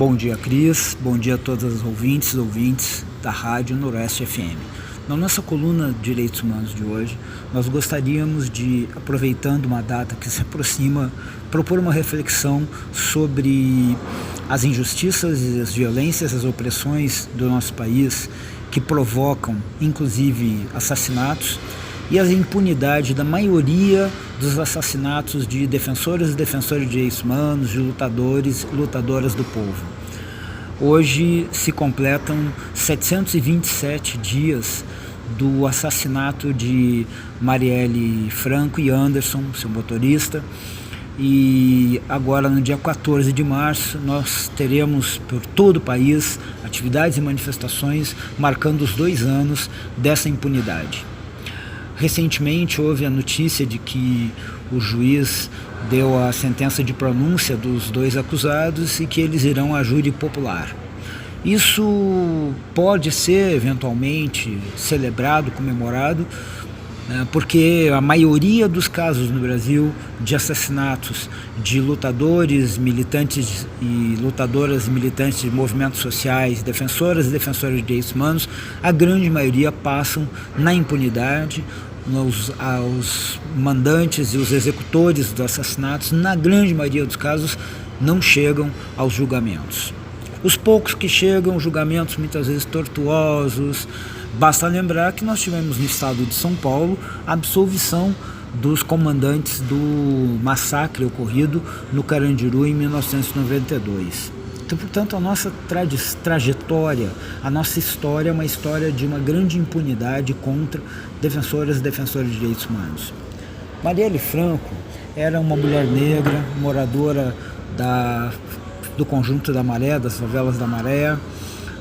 Bom dia, Cris. Bom dia a todas as ouvintes da Rádio Noroeste FM. Na nossa coluna de Direitos Humanos de hoje, nós gostaríamos de, aproveitando uma data que se aproxima, propor uma reflexão sobre as injustiças e as violências, as opressões do nosso país que provocam, inclusive, assassinatos e a impunidade da maioria dos assassinatos de defensores e defensores de direitos humanos, de lutadores e lutadoras do povo. Hoje se completam 727 dias do assassinato de Marielle Franco e Anderson, seu motorista, e agora no dia 14 de março nós teremos por todo o país atividades e manifestações marcando os 2 anos dessa impunidade. Recentemente houve a notícia de que o juiz deu a sentença de pronúncia dos 2 acusados e que eles irão a júri popular. Isso pode ser eventualmente celebrado, comemorado, porque a maioria dos casos no Brasil de assassinatos de lutadores, militantes e lutadoras e militantes de movimentos sociais, defensoras e defensores de direitos humanos, a grande maioria passam na impunidade. Os mandantes e os executores dos assassinatos, na grande maioria dos casos, não chegam aos julgamentos. Os poucos que chegam, julgamentos muitas vezes tortuosos. Basta lembrar que nós tivemos no estado de São Paulo a absolvição dos comandantes do massacre ocorrido no Carandiru em 1992. Então, portanto, a nossa trajetória, a nossa história é uma história de uma grande impunidade contra defensoras e defensores de direitos humanos. Marielle Franco era uma mulher negra, moradora do Conjunto da Maré, das favelas da Maré,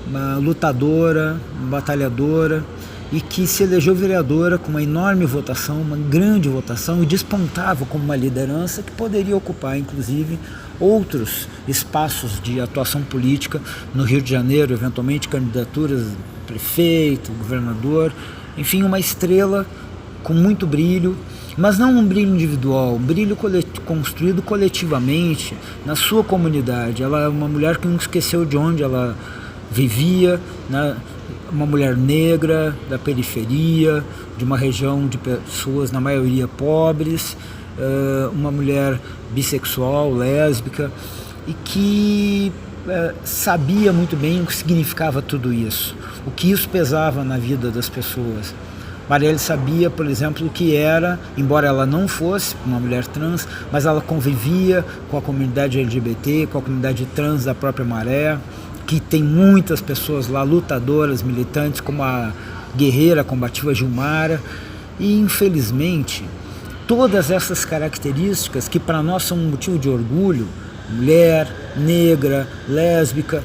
uma lutadora, uma batalhadora, e que se elegeu vereadora com uma enorme votação, uma grande votação, e despontava como uma liderança que poderia ocupar, inclusive, outros espaços de atuação política no Rio de Janeiro, eventualmente candidaturas de prefeito, governador, enfim, uma estrela com muito brilho, mas não um brilho individual, um brilho construído coletivamente na sua comunidade. Ela é uma mulher que não esqueceu de onde ela vivia, né? Uma mulher negra da periferia, de uma região de pessoas na maioria pobres, uma mulher bissexual, lésbica, e que sabia muito bem o que significava tudo isso, o que isso pesava na vida das pessoas. Marielle sabia, por exemplo, o que era, embora ela não fosse uma mulher trans, mas ela convivia com a comunidade LGBT, com a comunidade trans da própria Maré, que tem muitas pessoas lá, lutadoras, militantes, como a guerreira combativa Gilmara, e infelizmente todas essas características que para nós são um motivo de orgulho, mulher, negra, lésbica,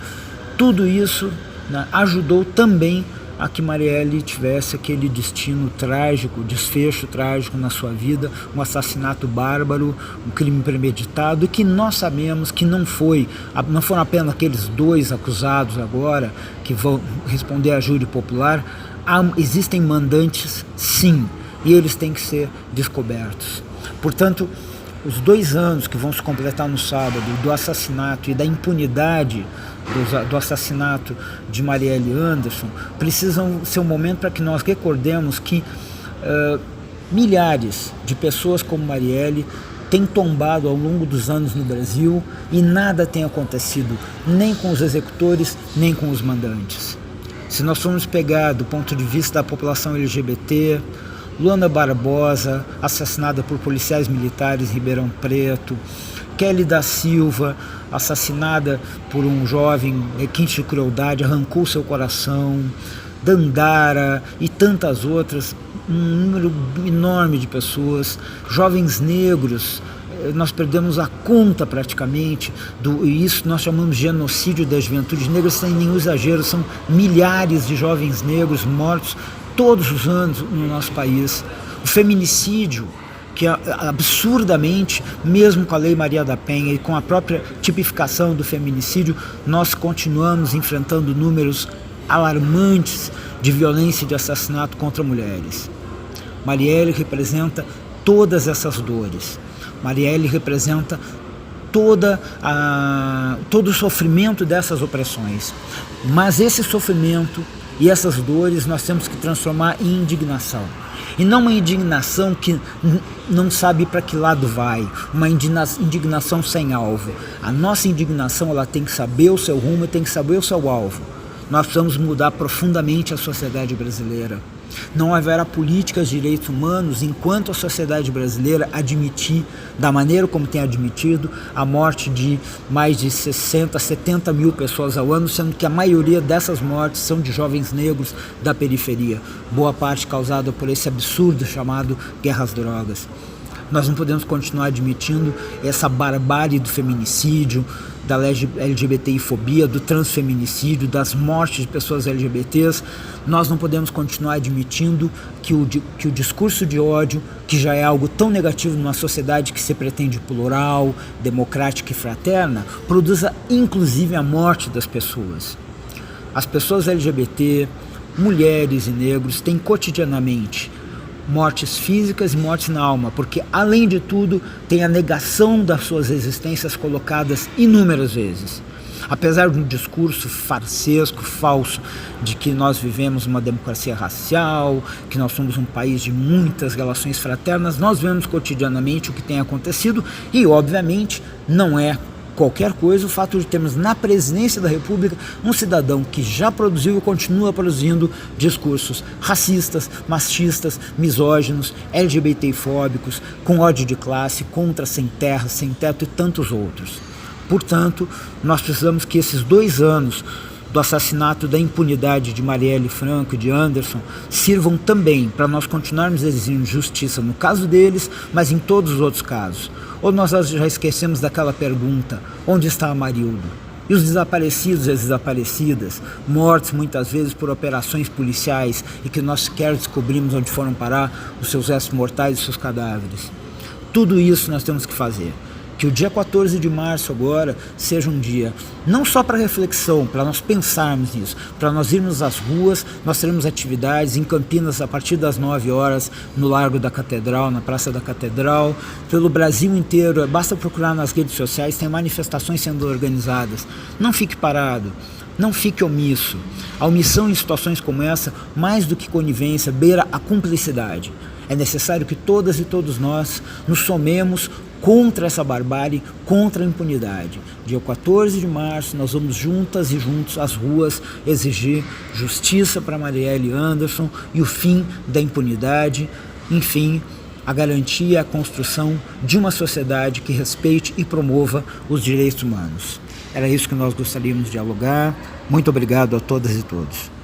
tudo isso, né, ajudou também a que Marielle tivesse aquele destino trágico, desfecho trágico na sua vida, um assassinato bárbaro, um crime premeditado, e que nós sabemos que não foram apenas aqueles 2 acusados agora que vão responder à júri popular. Existem mandantes, sim, e eles têm que ser descobertos. Portanto, os 2 anos que vão se completar no sábado do assassinato e da impunidade do assassinato de Marielle Anderson precisam ser um momento para que nós recordemos que milhares de pessoas como Marielle têm tombado ao longo dos anos no Brasil e nada tem acontecido, nem com os executores, nem com os mandantes. Se nós formos pegar do ponto de vista da população LGBT, Luana Barbosa, assassinada por policiais militares em Ribeirão Preto, Kelly da Silva, assassinada por um jovem requinte de crueldade, arrancou seu coração, Dandara e tantas outras, um número enorme de pessoas, jovens negros, nós perdemos a conta praticamente, isso nós chamamos de genocídio da juventude negra, sem nenhum exagero, são milhares de jovens negros mortos todos os anos no nosso país. O feminicídio, que absurdamente, mesmo com a Lei Maria da Penha e com a própria tipificação do feminicídio, nós continuamos enfrentando números alarmantes de violência e de assassinato contra mulheres. Marielle representa todas essas dores. Marielle representa todo o sofrimento dessas opressões. Mas esse sofrimento e essas dores nós temos que transformar em indignação. E não uma indignação que não sabe para que lado vai, uma indignação sem alvo. A nossa indignação, ela tem que saber o seu rumo e tem que saber o seu alvo. Nós precisamos mudar profundamente a sociedade brasileira. Não haverá políticas de direitos humanos enquanto a sociedade brasileira admitir, da maneira como tem admitido, a morte de mais de 60, 70 mil pessoas ao ano, sendo que a maioria dessas mortes são de jovens negros da periferia, boa parte causada por esse absurdo chamado guerra às drogas. Nós não podemos continuar admitindo essa barbárie do feminicídio, da LGBTI-fobia, do transfeminicídio, das mortes de pessoas LGBTs. Nós não podemos continuar admitindo que o discurso de ódio, que já é algo tão negativo numa sociedade que se pretende plural, democrática e fraterna, produza inclusive a morte das pessoas. As pessoas LGBT, mulheres e negros têm cotidianamente mortes físicas e mortes na alma, porque além de tudo tem a negação das suas existências colocadas inúmeras vezes. Apesar de um discurso farsesco, falso, de que nós vivemos uma democracia racial, que nós somos um país de muitas relações fraternas, nós vemos cotidianamente o que tem acontecido e, obviamente, não é qualquer coisa o fato de termos na presidência da República um cidadão que já produziu e continua produzindo discursos racistas, machistas, misóginos, LGBTfóbicos, com ódio de classe, contra sem terra, sem teto e tantos outros. Portanto, nós precisamos que esses 2 anos do assassinato, da impunidade de Marielle Franco e de Anderson sirvam também para nós continuarmos exigindo justiça no caso deles, mas em todos os outros casos. Ou nós já esquecemos daquela pergunta, onde está Amarildo? E os desaparecidos e as desaparecidas, mortos muitas vezes por operações policiais e que nós sequer descobrimos onde foram parar os seus restos mortais e seus cadáveres. Tudo isso nós temos que fazer. Que o dia 14 de março agora seja um dia não só para reflexão, para nós pensarmos nisso, para nós irmos às ruas. Nós teremos atividades em Campinas a partir das 9 horas, no Largo da Catedral, na Praça da Catedral, pelo Brasil inteiro. Basta procurar nas redes sociais, tem manifestações sendo organizadas. Não fique parado. Não fique omisso. A omissão em situações como essa, mais do que conivência, beira a cumplicidade. É necessário que todas e todos nós nos somemos contra essa barbárie, contra a impunidade. Dia 14 de março, nós vamos juntas e juntos às ruas exigir justiça para Marielle Anderson e o fim da impunidade, enfim, a garantia e a construção de uma sociedade que respeite e promova os direitos humanos. Era isso que nós gostaríamos de dialogar. Muito obrigado a todas e todos.